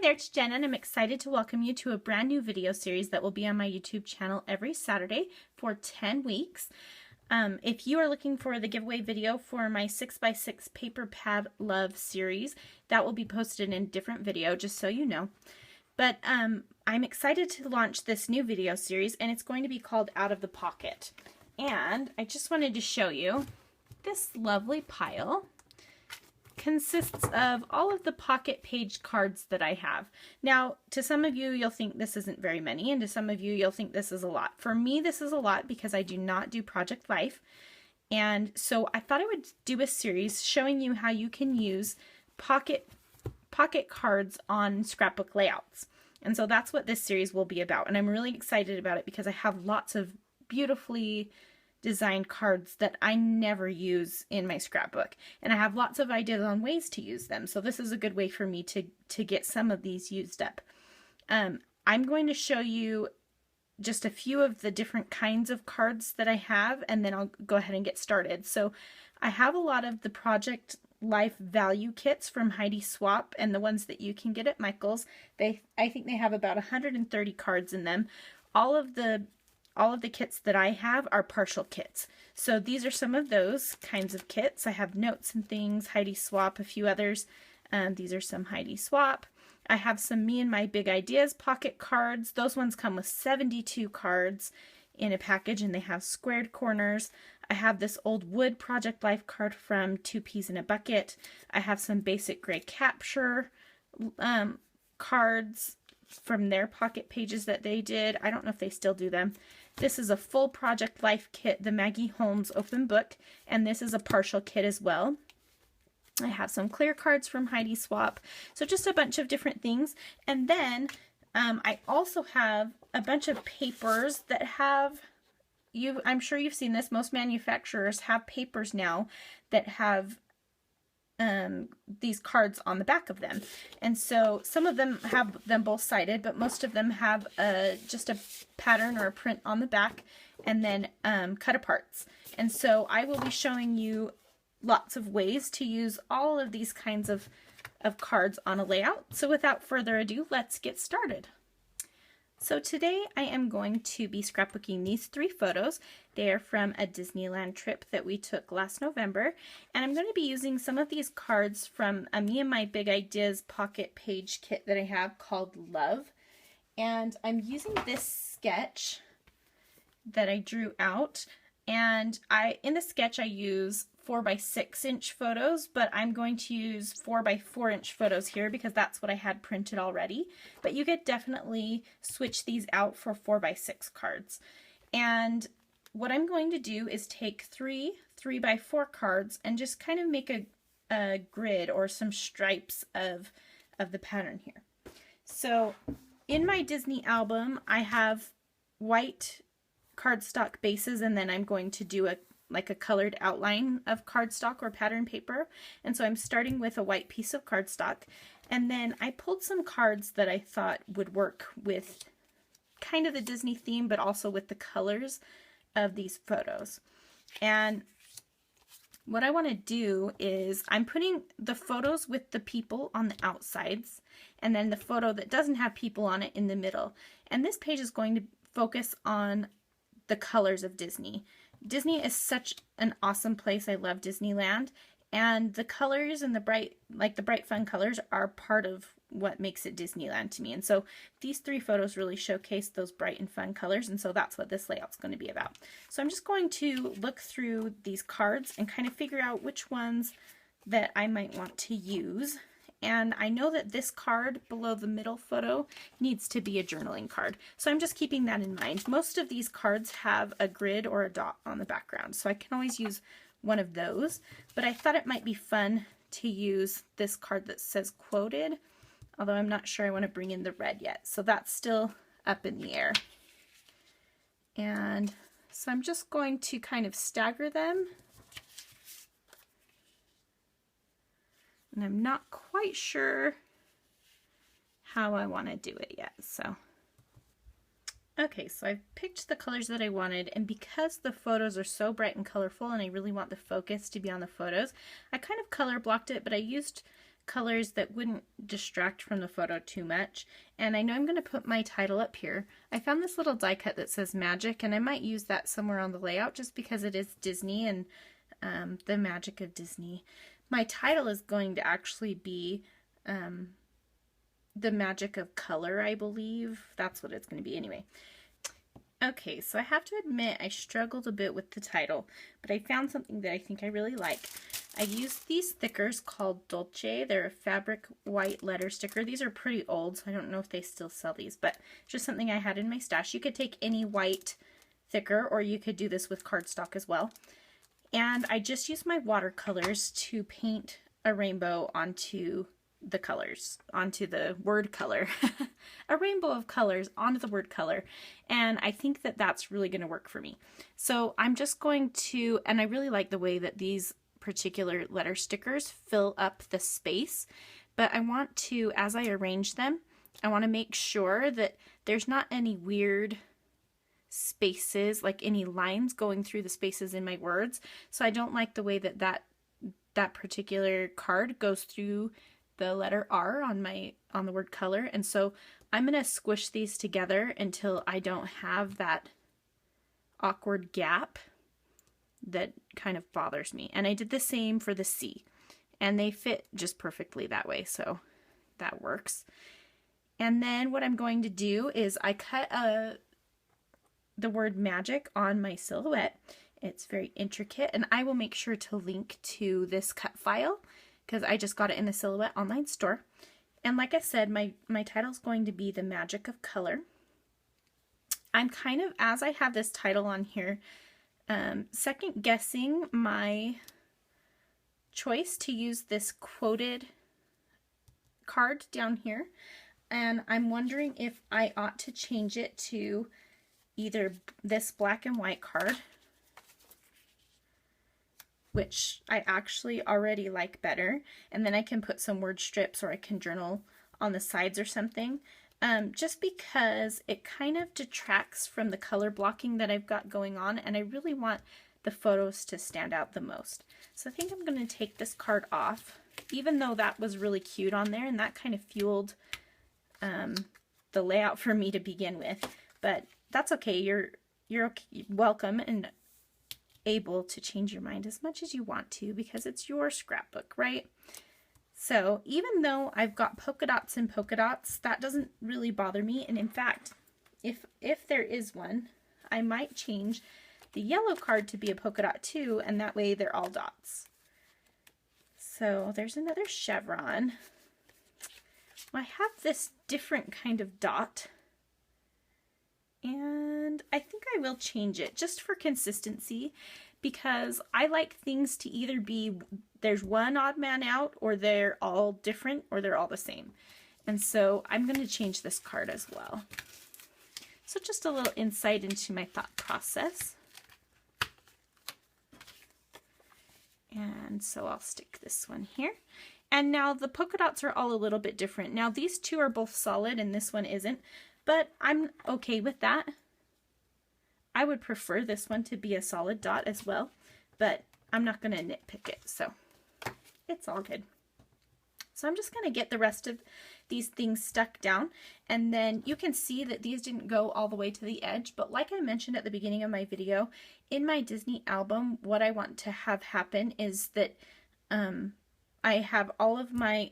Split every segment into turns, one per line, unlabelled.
there, it's Jen, and I'm excited to welcome you to a brand new video series that will be on my YouTube channel every Saturday for 10 weeks. If you are looking for the giveaway video for my 6x6 paper pad love series, that will be posted in a different video, just so you know. But I'm excited to launch this new video series, and it's going to be called Out of the Pocket. And I just wanted to show you this lovely pile. Consists of all of the pocket page cards that I have. Now, to some of you, you'll think this isn't very many, and to some of you, you'll think this is a lot. For me, this is a lot because I do not do Project Life, and so I thought I would do a series showing you how you can use pocket cards on scrapbook layouts. And so that's what this series will be about, and I'm really excited about it because I have lots of beautifully designed cards that I never use in my scrapbook, and I have lots of ideas on ways to use them, so this is a good way for me to get some of these used up. I'm going to show you just a few of the different kinds of cards that I have, and then I'll go ahead and get started. So I have a lot of the Project Life value kits from Heidi Swapp, and the ones that you can get at Michael's. I think they have about 130 cards in them. All of the kits that I have are partial kits. So these are some of those kinds of kits. I have notes and things, Heidi Swapp, a few others. These are some Heidi Swapp. I have some Me and My Big Ideas pocket cards. Those ones come with 72 cards in a package, and they have squared corners. I have this old wood Project Life card from Two Peas in a Bucket. I have some basic gray capture cards from their pocket pages that they did. I don't know if they still do them. This is a full Project Life kit, the Maggie Holmes open book, and this is a partial kit as well. I have some clear cards from Heidi Swapp, so just a bunch of different things. And then I also have a bunch of papers that have, I'm sure you've seen this, most manufacturers have papers now that have these cards on the back of them, and so some of them have them both sided, but most of them have just a pattern or a print on the back, and then cut aparts. And so I will be showing you lots of ways to use all of these kinds of cards on a layout. So without further ado, let's get started. So today I am going to be scrapbooking these 3 photos. They are from a Disneyland trip that we took last November, and I'm going to be using some of these cards from a Me and My Big Ideas pocket page kit that I have called Love. And I'm using this sketch that I drew out, and in the sketch I use 4x6 inch photos, but I'm going to use 4x4 inch photos here because that's what I had printed already. But you could definitely switch these out for 4x6 cards. And what I'm going to do is take 3 3x4 cards and just kind of make a grid or some stripes of the pattern here. So in my Disney album, I have white cardstock bases, and then I'm going to do a colored outline of cardstock or pattern paper. And so I'm starting with a white piece of cardstock, and then I pulled some cards that I thought would work with kind of the Disney theme, but also with the colors of these photos. And what I want to do is I'm putting the photos with the people on the outsides, and then the photo that doesn't have people on it in the middle. And this page is going to focus on the colors of Disney. Disney is such an awesome place. I love Disneyland, and the colors and the bright fun colors are part of what makes it Disneyland to me. And so these 3 photos really showcase those bright and fun colors, and so that's what this layout's going to be about. So I'm just going to look through these cards and kind of figure out which ones that I might want to use. And I know that this card below the middle photo needs to be a journaling card. So I'm just keeping that in mind. Most of these cards have a grid or a dot on the background, so I can always use one of those. But I thought it might be fun to use this card that says quoted, although I'm not sure I want to bring in the red yet. So that's still up in the air. And so I'm just going to kind of stagger them. And I'm not quite sure how I want to do it yet. So, okay, so I've picked the colors that I wanted, and because the photos are so bright and colorful and I really want the focus to be on the photos, I kind of color blocked it, but I used colors that wouldn't distract from the photo too much. And I know I'm going to put my title up here. I found this little die cut that says magic, and I might use that somewhere on the layout just because it is Disney and the magic of Disney. My title is going to actually be the magic of color, I believe. That's what it's going to be anyway. Okay, so I have to admit I struggled a bit with the title, but I found something that I think I really like. I used these stickers called Dolce. They're a fabric white letter sticker. These are pretty old, so I don't know if they still sell these, but just something I had in my stash. You could take any white thicker, or you could do this with cardstock as well. And I just used my watercolors to paint a rainbow onto the colors, onto the word color. A rainbow of colors onto the word color. And I think that that's really going to work for me. So I'm just going to, and I really like the way that these particular letter stickers fill up the space, but I want to, as I arrange them, I want to make sure that there's not any weird spaces, like any lines going through the spaces in my words. So I don't like the way that that particular card goes through the letter R on the word color, and so I'm going to squish these together until I don't have that awkward gap that kind of bothers me. And I did the same for the C, and they fit just perfectly that way, so that works. And then what I'm going to do is I cut the word magic on my silhouette. It's very intricate, and I will make sure to link to this cut file because I just got it in the Silhouette online store. And like I said, my title is going to be The Magic of Color. I'm kind of, as I have this title on here, second guessing my choice to use this quoted card down here. And I'm wondering if I ought to change it to either this black and white card, which I actually already like better, and then I can put some word strips, or I can journal on the sides or something, just because it kind of detracts from the color blocking that I've got going on, and I really want the photos to stand out the most. So I think I'm going to take this card off, even though that was really cute on there, and that kind of fueled the layout for me to begin with. But that's okay. You're okay, welcome and able to change your mind as much as you want to, because it's your scrapbook, right? So even though I've got polka dots and polka dots, that doesn't really bother me. And in fact, if there is one, I might change the yellow card to be a polka dot too, and that way they're all dots. So there's another chevron. I have this different kind of dot, and I think I will change it just for consistency, because I like things to either be there's one odd man out, or they're all different, or they're all the same. And so I'm going to change this card as well. So just a little insight into my thought process. And so I'll stick this one here. And now the polka dots are all a little bit different. Now these two are both solid and this one isn't, but I'm okay with that. I would prefer this one to be a solid dot as well, but I'm not going to nitpick it, so it's all good. So I'm just going to get the rest of these things stuck down, and then you can see that these didn't go all the way to the edge, but like I mentioned at the beginning of my video, in my Disney album, what I want to have happen is that I have all of my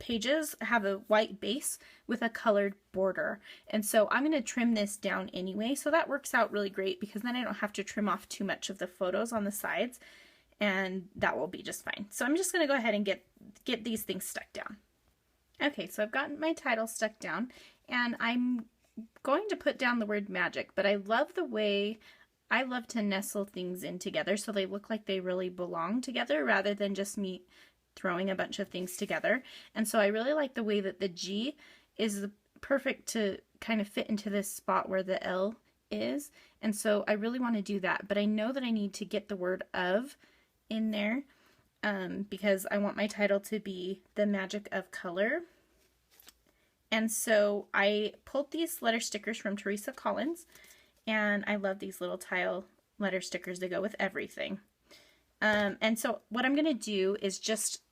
pages have a white base with a colored border, and so I'm going to trim this down anyway, so that works out really great because then I don't have to trim off too much of the photos on the sides, and that will be just fine. So I'm just going to go ahead and get these things stuck down. Okay, so I've gotten my title stuck down, and I'm going to put down the word magic, but I love the way I love to nestle things in together so they look like they really belong together rather than just me throwing a bunch of things together. And so I really like the way that the G is perfect to kind of fit into this spot where the L is. And so I really want to do that, but I know that I need to get the word of in there because I want my title to be The Magic of Color. And so I pulled these letter stickers from Teresa Collins, and I love these little tile letter stickers. They go with everything. And so what I'm going to do is just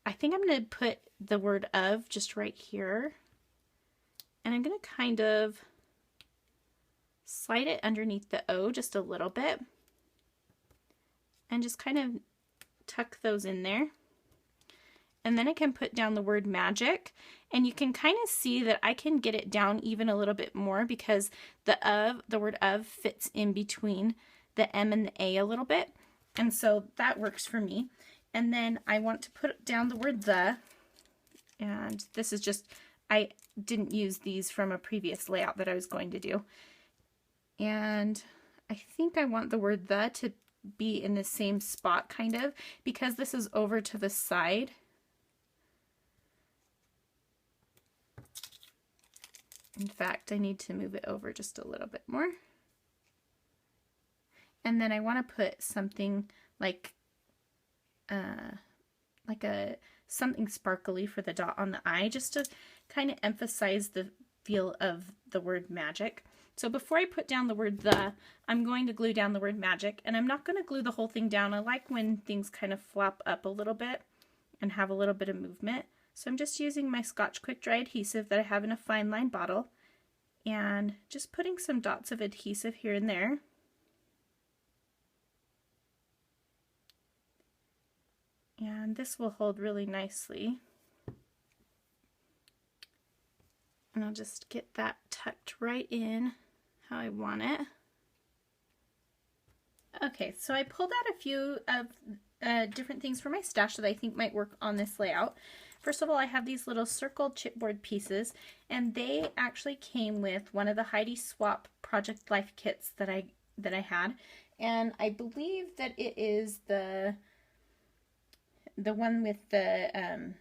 I think I'm going to put the word of just right here. And I'm going to kind of slide it underneath the O just a little bit. And just kind of tuck those in there. And then I can put down the word magic, and you can kind of see that I can get it down even a little bit more because the word of fits in between the M and the A a little bit. And so that works for me. And then I want to put down the word the, and this is just, I didn't use these from a previous layout that I was going to do. And I think I want the word the to be in the same spot kind of, because this is over to the side. In fact, I need to move it over just a little bit more. And then I want to put something like something sparkly for the dot on the I, just to kind of emphasize the feel of the word magic. So before I put down the word the, I'm going to glue down the word magic, and I'm not going to glue the whole thing down. I like when things kind of flop up a little bit and have a little bit of movement. So I'm just using my Scotch Quick Dry adhesive that I have in a fine line bottle and just putting some dots of adhesive here and there. And this will hold really nicely. And I'll just get that tucked right in how I want it. Okay, so I pulled out a few of different things from my stash that I think might work on this layout. First of all, I have these little circled chipboard pieces, and they actually came with one of the Heidi Swap Project Life kits that I had, and I believe that it is the one with the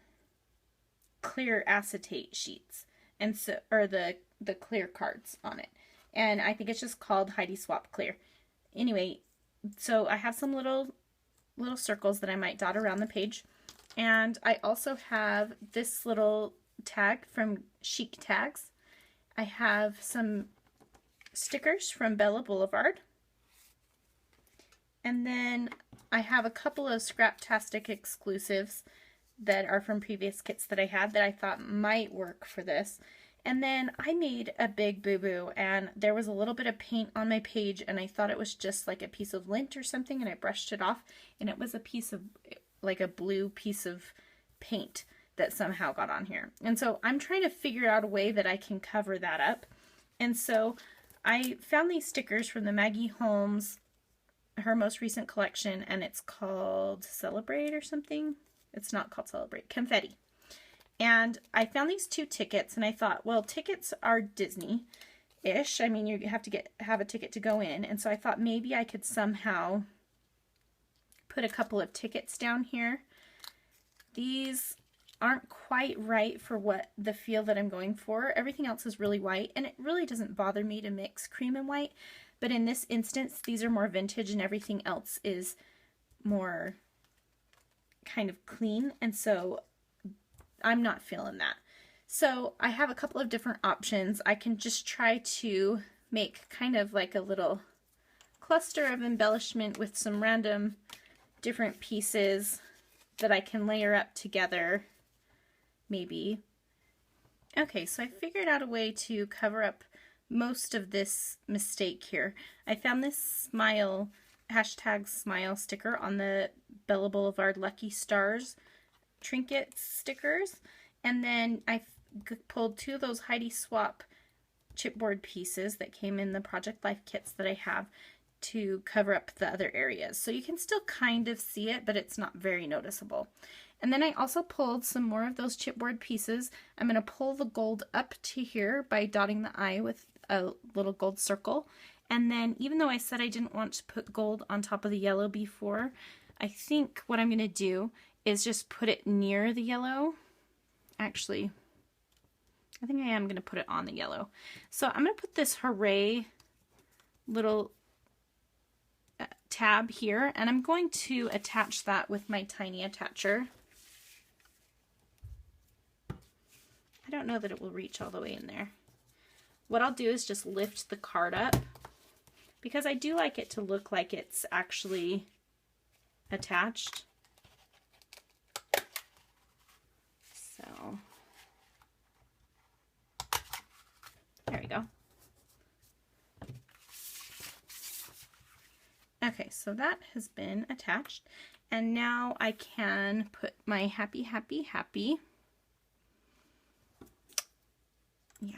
clear acetate sheets, and so, or the clear cards on it, and I think it's just called Heidi Swap Clear. Anyway, so I have some little circles that I might dot around the page. And I also have this little tag from Chic Tags. I have some stickers from Bella Boulevard. And then I have a couple of Scraptastic exclusives that are from previous kits that I had that I thought might work for this. And then I made a big boo-boo, and there was a little bit of paint on my page, and I thought it was just like a piece of lint or something, and I brushed it off, and it was a piece of, like a blue piece of paint that somehow got on here. And so I'm trying to figure out a way that I can cover that up. And so I found these stickers from the Maggie Holmes, her most recent collection, and it's called Celebrate or something. It's not called Celebrate, Confetti. And I found these 2 tickets, and I thought, well, tickets are Disney-ish. I mean, you have to have a ticket to go in. And so I thought maybe I could somehow put a couple of tickets down here. These aren't quite right for what the feel that I'm going for. Everything else is really white, and it really doesn't bother me to mix cream and white. But in this instance, these are more vintage, and everything else is more kind of clean. And so I'm not feeling that. So I have a couple of different options. I can just try to make kind of like a little cluster of embellishment with some random different pieces that I can layer up together, maybe. Okay, so I figured out a way to cover up most of this mistake here. I found this smile, #smile sticker on the Bella Boulevard Lucky Stars trinket stickers, and then I pulled 2 of those Heidi Swap chipboard pieces that came in the Project Life kits that I have to cover up the other areas. So you can still kind of see it, but it's not very noticeable. And then I also pulled some more of those chipboard pieces. I'm going to pull the gold up to here by dotting the I with a little gold circle. And then, even though I said I didn't want to put gold on top of the yellow before, I think what I'm going to do is just put it near the yellow. Actually, I think I am going to put it on the yellow. So I'm going to put this Hooray little tab here, and I'm going to attach that with my tiny attacher. I don't know that it will reach all the way in there. What I'll do is just lift the card up, because I do like it to look like it's actually attached. There we go. Okay, so that has been attached. And now I can put my happy, happy, happy. Yeah.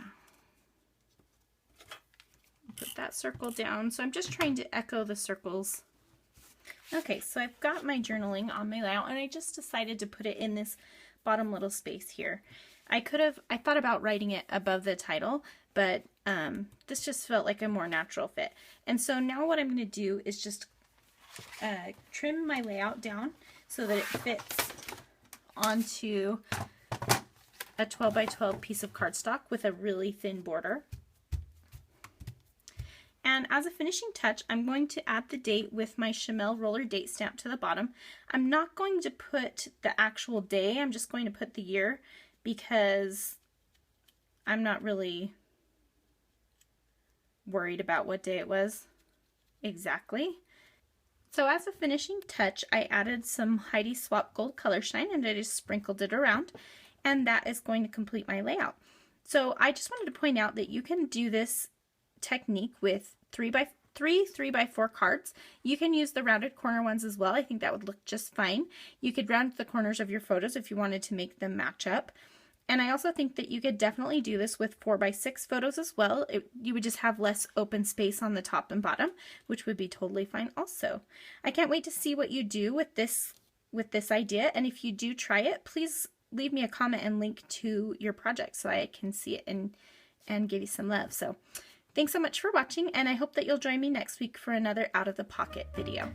Put that circle down. So I'm just trying to echo the circles. Okay, so I've got my journaling on my layout, and I just decided to put it in this bottom little space here. I thought about writing it above the title, but this just felt like a more natural fit. And so now what I'm going to do is just trim my layout down so that it fits onto a 12 by 12 piece of cardstock with a really thin border. And as a finishing touch, I'm going to add the date with my Chamel roller date stamp to the bottom. I'm not going to put the actual day, I'm just going to put the year because I'm not really worried about what day it was exactly. So as a finishing touch, I added some Heidi Swap Gold Color Shine and I just sprinkled it around, and that is going to complete my layout. So I just wanted to point out that you can do this technique with 3x3, 3x4 cards. You can use the rounded corner ones as well. I think that would look just fine. You could round the corners of your photos if you wanted to make them match up. And I also think that you could definitely do this with 4x6 photos as well. You would just have less open space on the top and bottom, which would be totally fine also. I can't wait to see what you do with this idea. And if you do try it, please leave me a comment and link to your project so I can see it and give you some love. So thanks so much for watching, and I hope that you'll join me next week for another Out of the Pocket video.